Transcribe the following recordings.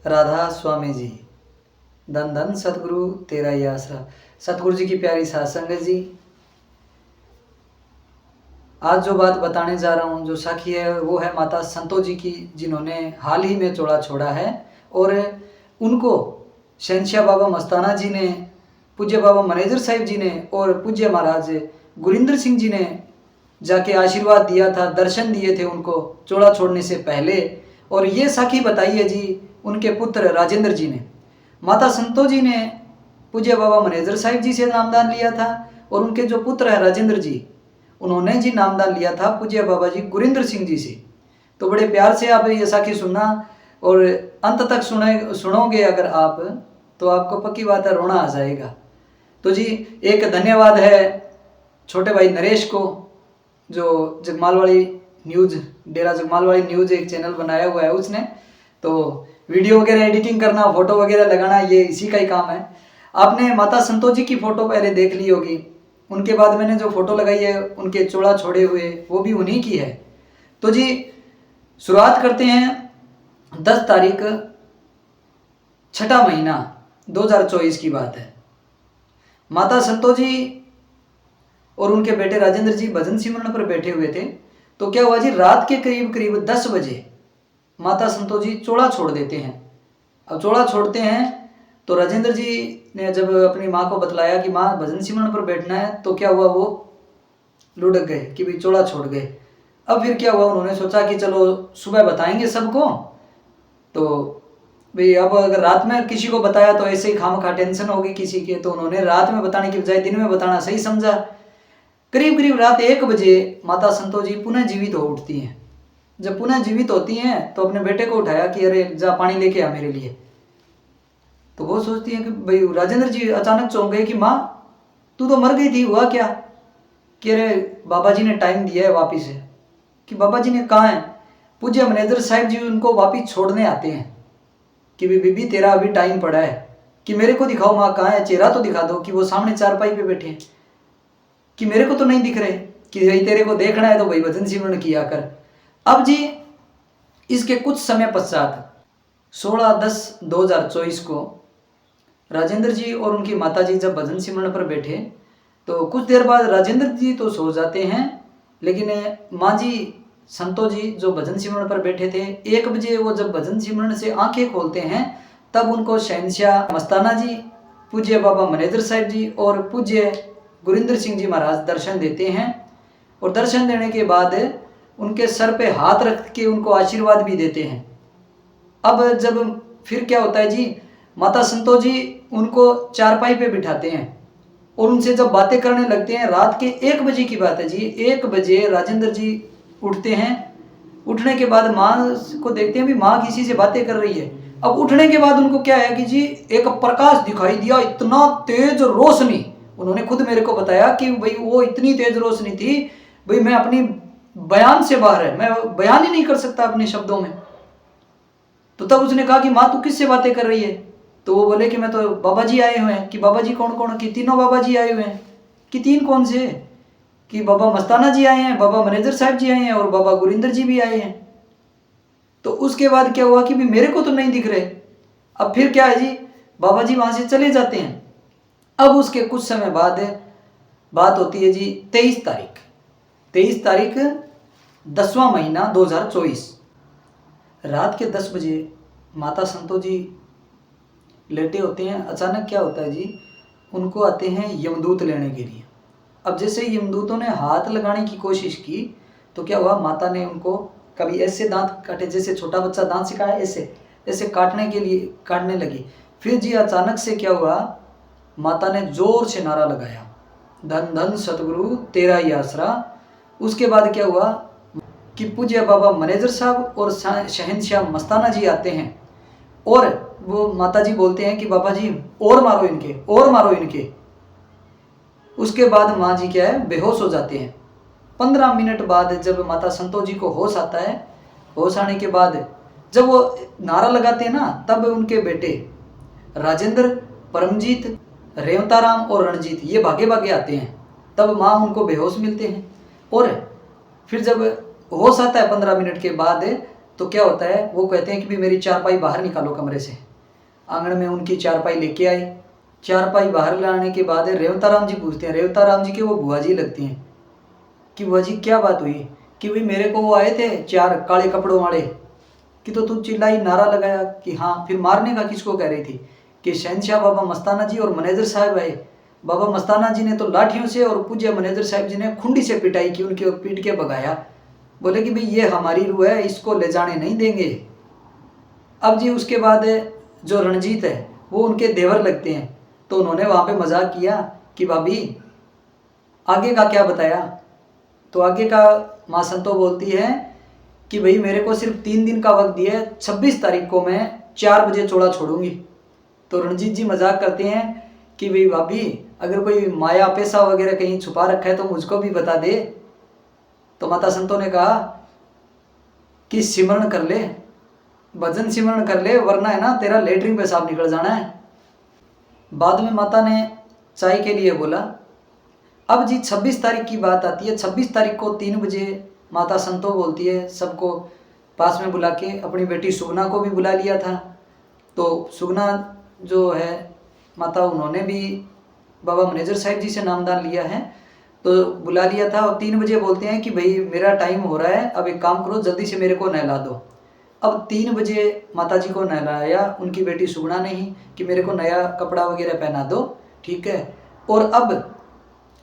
राधा स्वामी जी, धन धन सतगुरु तेरा ही आसरा। सतगुरु जी की प्यारी साध संगत जी, आज जो बात बताने जा रहा हूँ, जो साखी है, वो है माता संतो जी की, जिन्होंने हाल ही में चोला छोड़ा है। और उनको शहंशाह बाबा मस्ताना जी ने, पूज्य बाबा मनेजर साहिब जी ने और पूज्य महाराज गुरिंदर सिंह जी ने जाके आशीर्वाद दिया था, दर्शन दिए थे उनको चोला छोड़ने से पहले। और ये साखी बताई है जी उनके पुत्र राजेंद्र जी ने। माता संतो जी ने पूज्य बाबा मनेजर साहिब जी से नामदान लिया था, और उनके जो पुत्र है राजेंद्र जी, उन्होंने जी नामदान लिया था पूज्य बाबा जी गुरिंदर सिंह जी से। तो बड़े प्यार से आप ये साखी सुनना, और अंत तक सुनोगे अगर आप, तो आपको पक्की बात है रोना आ जाएगा। तो जी एक धन्यवाद है छोटे भाई नरेश को, जो जगमालवाड़ी न्यूज़, डेरा जगमालवाड़ी न्यूज़ एक चैनल बनाया हुआ है उसने। तो वीडियो वगैरह एडिटिंग करना, फोटो वगैरह लगाना, ये इसी का ही काम है। आपने माता संतो जी की फ़ोटो पहले देख ली होगी, उनके बाद मैंने जो फ़ोटो लगाई है उनके चोला छोड़े हुए, वो भी उन्हीं की है। तो जी शुरुआत करते हैं। 10 तारीख 6वां महीना 2024 की बात है। माता संतो जी और उनके बेटे राजेंद्र जी भजन सिमरन पर बैठे हुए थे। तो क्या हुआ जी, रात के करीब करीब 10 बजे माता संतो जी चोला छोड़ देते हैं। अब चोला छोड़ते हैं तो राजेंद्र जी ने जब अपनी माँ को बतलाया कि माँ भजन सिमरन पर बैठना है, तो क्या हुआ, वो लुढ़क गए कि भाई चोला छोड़ गए। अब फिर क्या हुआ, उन्होंने सोचा कि चलो सुबह बताएंगे सबको। तो भाई अब अगर रात में किसी को बताया तो ऐसे ही खामखा टेंशन होगी किसी के, तो उन्होंने रात में बताने की बजाय दिन में बताना सही समझा। करीब करीब रात 1 बजे माता संतो जी पुनः जीवित हो उठती हैं। जब पुनः जीवित होती हैं तो अपने बेटे को उठाया कि अरे जा पानी लेके आ मेरे लिए। तो वो सोचती हैं कि भाई, राजेंद्र जी अचानक चौंक गए कि माँ तू तो मर गई थी, हुआ क्या? कि अरे बाबा जी ने टाइम दिया है वापिस से। कि बाबा जी ने कहा है? पूज्य मैनेजर साहिब जी उनको वापिस छोड़ने आते हैं कि बीबी तेरा अभी टाइम पड़ा है, कि मेरे को दिखाओ माँ कहाँ है, चेहरा तो दिखा दो। कि वो सामने चारपाई पे बैठे हैं, कि मेरे को तो नहीं दिख रहे, कि भाई तेरे को देखना है तो भाई भजन सिमरन किया कर। अब जी इसके कुछ समय पश्चात 16/10/2024 को राजेंद्र जी और उनकी माता जी जब भजन सिमरन पर बैठे, तो कुछ देर बाद राजेंद्र जी तो सो जाते हैं, लेकिन माँ जी संतो जी जो भजन सिमरन पर बैठे थे, 1 बजे वो जब भजन सिमरन से आंखें खोलते हैं, तब उनको शहंशाह मस्ताना जी, पूज्य बाबा मनेजर साहिब जी और पूज्य गुरिंदर सिंह जी महाराज दर्शन देते हैं। और दर्शन देने के बाद उनके सर पे हाथ रख के उनको आशीर्वाद भी देते हैं। अब जब फिर क्या होता है जी, माता संतो जी उनको चारपाई पे बिठाते हैं और उनसे जब बातें करने लगते हैं। रात के 1 बजे की बात है जी, 1 बजे राजेंद्र जी उठते हैं। उठने के बाद माँ को देखते हैं भी माँ किसी से बातें कर रही है। अब उठने के बाद उनको क्या है कि जी एक प्रकाश दिखाई दिया, इतना तेज रोशनी। उन्होंने खुद मेरे को बताया कि भाई वो इतनी तेज रोशनी थी, भाई मैं अपनी बयान से बाहर है, मैं बयान ही नहीं कर सकता अपने शब्दों में। तो तब उसने कहा कि माँ तू किससे बातें कर रही है? तो वो बोले कि मैं तो बाबा जी आए हुए हैं। कि बाबा जी कौन कौन? कि तीनों बाबा जी आए हुए हैं। कि 3 कौन से? कि बाबा मस्ताना जी आए हैं, बाबा मैनेजर साहब जी आए हैं और बाबा गुरिंदर जी भी आए हैं। तो उसके बाद क्या हुआ कि भी मेरे को तो नहीं दिख रहे। अब फिर क्या है जी, बाबा जी वहाँ से चले जाते हैं। अब उसके कुछ समय बाद बात होती है जी 23 तारीख 10वां महीना 2024, रात के 10 बजे माता संतो जी लेटे होते हैं। अचानक क्या होता है जी, उनको आते हैं यमदूत लेने के लिए। अब जैसे यमदूतों ने हाथ लगाने की कोशिश की, तो क्या हुआ, माता ने उनको कभी ऐसे दांत काटे, जैसे छोटा बच्चा दांत से काटे, ऐसे ऐसे काटने लगी। फिर जी अचानक से क्या हुआ, माता ने जोर से नारा लगाया, धन धन सतगुरु तेरा ही आसरा। उसके बाद क्या हुआ कि पूज्य बाबा मैनेजर साहब और शहंशाह मस्ताना जी आते हैं, और वो माता जी बोलते हैं कि बाबा जी और मारो इनके, और मारो इनके। उसके बाद माँ जी क्या है, बेहोश हो जाते हैं। 15 मिनट बाद जब माता संतो जी को होश आता है, होश आने के बाद जब वो नारा लगाते हैं ना, तब उनके बेटे राजेंद्र, परमजीत, रेवताराम और रणजीत ये भागे भागे आते हैं। तब माँ उनको बेहोश मिलते हैं। और फिर जब होश आता है 15 मिनट के बाद, तो क्या होता है, वो कहते हैं कि भी मेरी चारपाई बाहर निकालो कमरे से। आंगन में उनकी चारपाई लेके आए। चारपाई बाहर लाने के बाद रेवता राम जी पूछते हैं, रेवता राम जी के वो बुआ जी लगती हैं, कि बुआ जी क्या बात हुई, कि भाई मेरे को वो आए थे 4 काले कपड़ों वाले, कि तो तू चिल्लाई नारा लगाया कि हाँ, फिर मारने का किसको कह रही थी, कि शहनशाह बाबा मस्ताना जी और मैनेजर साहब आए। बाबा मस्ताना जी ने तो लाठियों से और पूज्य मैनेजर साहब जी ने खुंडी से पिटाई की, उनके पीट के भगाया। बोले कि भाई ये हमारी रूह है, इसको ले जाने नहीं देंगे। अब जी उसके बाद जो रणजीत है वो उनके देवर लगते हैं, तो उन्होंने वहाँ पे मजाक किया कि भाभी आगे का क्या बताया। तो आगे का माँ संतो बोलती है कि भाई मेरे को सिर्फ 3 दिन का वक्त दिया है, 26 तारीख को मैं 4 बजे चोला छोड़ूंगी। तो रणजीत जी मजाक करते हैं कि भाई भाभी अगर कोई माया पैसा वगैरह कहीं छुपा रखा है तो मुझको भी बता दे। तो माता संतों ने कहा कि सिमरण कर ले, भजन सिमरण कर ले, वरना है ना तेरा लेटरिन पेशाब निकल जाना है। बाद में माता ने चाय के लिए बोला। अब जी 26 तारीख की बात आती है। 26 तारीख को 3 बजे माता संतो बोलती है, सबको पास में बुला के, अपनी बेटी सुगना को भी बुला लिया था। तो सुगना जो है माता, उन्होंने भी बाबा मैनेजर साहब जी से नामदान लिया है, तो बुला लिया था। और 3 बजे बोलते हैं कि भाई मेरा टाइम हो रहा है, अब एक काम करो जल्दी से मेरे को नहला दो। अब 3 बजे माता जी को नहलाया उनकी बेटी सुगना ने ही, कि मेरे को नया कपड़ा वगैरह पहना दो, ठीक है। और अब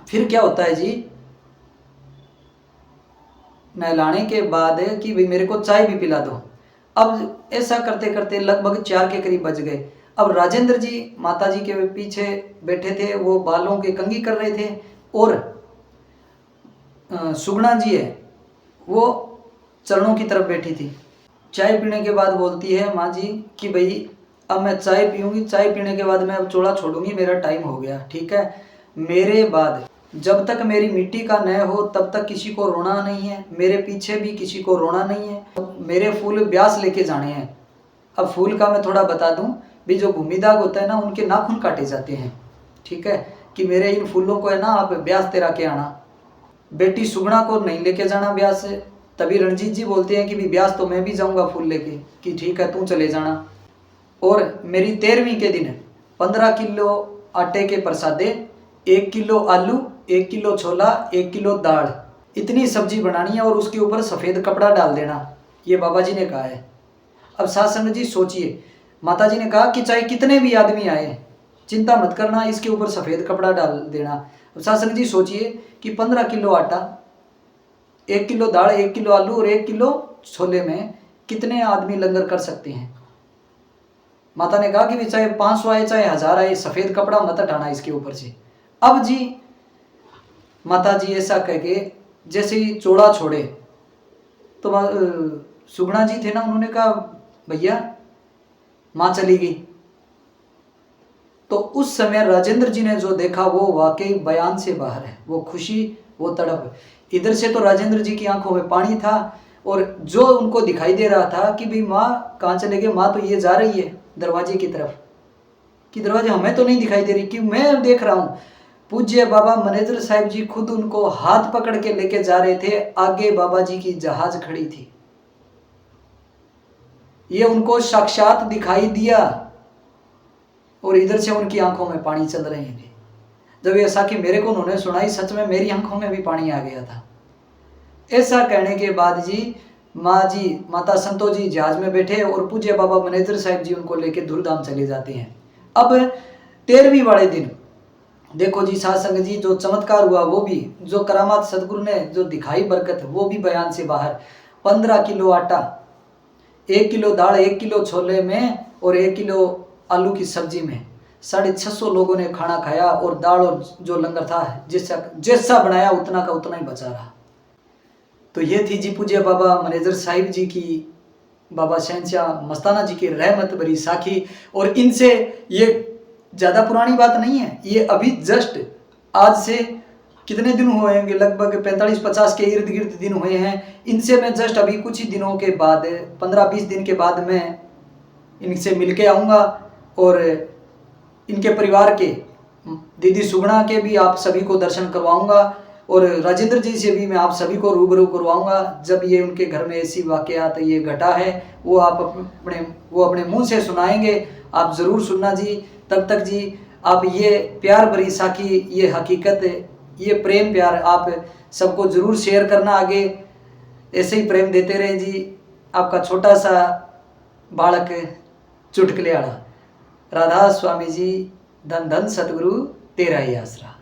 फिर क्या होता है जी, नहलाने के बाद कि भाई मेरे को चाय भी पिला दो। अब ऐसा करते करते लगभग 4 के करीब बज गए। अब राजेंद्र जी माता जी के पीछे बैठे थे, वो बालों के कंघी कर रहे थे, और सुगना जी है वो चरणों की तरफ बैठी थी। चाय पीने के बाद बोलती है माँ जी कि भाई अब मैं चाय पीऊँगी, चाय पीने के बाद मैं अब चोला छोड़ूंगी, मेरा टाइम हो गया, ठीक है। मेरे बाद जब तक मेरी मिट्टी का न हो तब तक किसी को रोना नहीं है, मेरे पीछे भी किसी को रोना नहीं है। मेरे फूल ब्यास लेके जाने हैं। अब फूल का मैं थोड़ा बता दूं भी, जो भूमिदाग होता है ना उनके नाखून काटे जाते हैं, ठीक है, कि मेरे इन फूलों को है ना आप ब्यास तेरा के आना। बेटी सुगना को नहीं लेके जाना ब्यास से। तभी रणजीत जी बोलते हैं कि भी ब्यास तो मैं भी जाऊंगा फूल लेके, कि ठीक है तू चले जाना। और मेरी 13वीं के दिन 15 किलो आटे के प्रसादे, 1 किलो आलू, 1 किलो छोला, 1 किलो दाल, इतनी सब्जी बनानी है और उसके ऊपर सफ़ेद कपड़ा डाल देना, ये बाबा जी ने कहा है। अब साथ संगत जी सोचिए, माता जी ने कहा कि चाहे कितने भी आदमी आए चिंता मत करना, इसके ऊपर सफ़ेद कपड़ा डाल देना। अब साथ संगत जी सोचिए कि 15 किलो आटा, 1 किलो दाल, 1 किलो आलू और 1 किलो छोले में कितने आदमी लंगर कर सकते हैं। माता ने कहा कि चाहे 500 आए चाहे 1000 आए, सफ़ेद कपड़ा मत हटाना इसके ऊपर से। अब जी माता जी ऐसा कह के जैसे ही चोड़ा छोड़े तो सुगना जी थे ना, उन्होंने कहा भैया माँ चली गई। तो उस समय राजेंद्र जी ने जो देखा वो वाकई बयान से बाहर है, वो खुशी, वो तड़प। इधर से तो राजेंद्र जी की आंखों में पानी था, और जो उनको दिखाई दे रहा था कि भाई माँ कहाँ चले गए, माँ तो ये जा रही है दरवाजे की तरफ, कि दरवाजे हमें तो नहीं दिखाई दे रही, कि मैं देख रहा हूँ पूज्य बाबा मैनेजर साहब जी खुद उनको हाथ पकड़ के लेके जा रहे थे, आगे बाबा जी की जहाज खड़ी थी, ये उनको साक्षात दिखाई दिया, और इधर से उनकी आंखों में पानी चल रहे थे। जब ये साखी मेरे को उन्होंने सुनाई, सच में मेरी आंखों में भी पानी आ गया था। ऐसा कहने के बाद जी माँ जी, माता संतो जी जहाज में बैठे और पूज्य बाबा मैनेजर साहब जी उनको लेके धूलधाम चले जाते हैं। अब 13वीं वाले दिन देखो जी साध संगत जी, जो चमत्कार हुआ वो भी, जो करामात सदगुरु ने जो दिखाई बरकत, वो भी बयान से बाहर। 15 किलो आटा, 1 किलो दाल, 1 किलो छोले में और 1 किलो आलू की सब्जी में 650 लोगों ने खाना खाया, और दाल और जो लंगर था जैसा बनाया उतना का उतना ही बचा रहा। तो ये थी जी पूज्य बाबा मैनेजर साहिब जी की, बाबा शहनशाह मस्ताना जी की रहमत भरी साखी। और इनसे ये ज़्यादा पुरानी बात नहीं है, ये अभी जस्ट आज से कितने दिन हुए होंगे, लगभग 45-50 के इर्द गिर्द दिन हुए हैं। इनसे मैं जस्ट अभी कुछ ही दिनों के बाद, 15-20 दिन के बाद मैं इनसे मिल के आऊँगा, और इनके परिवार के दीदी सुगना के भी आप सभी को दर्शन करवाऊँगा। और राजेंद्र जी से भी मैं आप सभी को रूबरू करवाऊंगा जब ये उनके घर में ऐसी वाकयात ये घटा है, वो अपने मुंह से सुनाएंगे, आप ज़रूर सुनना जी। तब तक जी आप ये प्यार भरी साखी, ये हकीकत, ये प्रेम प्यार आप सबको ज़रूर शेयर करना आगे, ऐसे ही प्रेम देते रहे जी। आपका छोटा सा बालक चुटकुले आड़ा। राधा स्वामी जी, धन धन सतगुरु तेरा ही आसरा।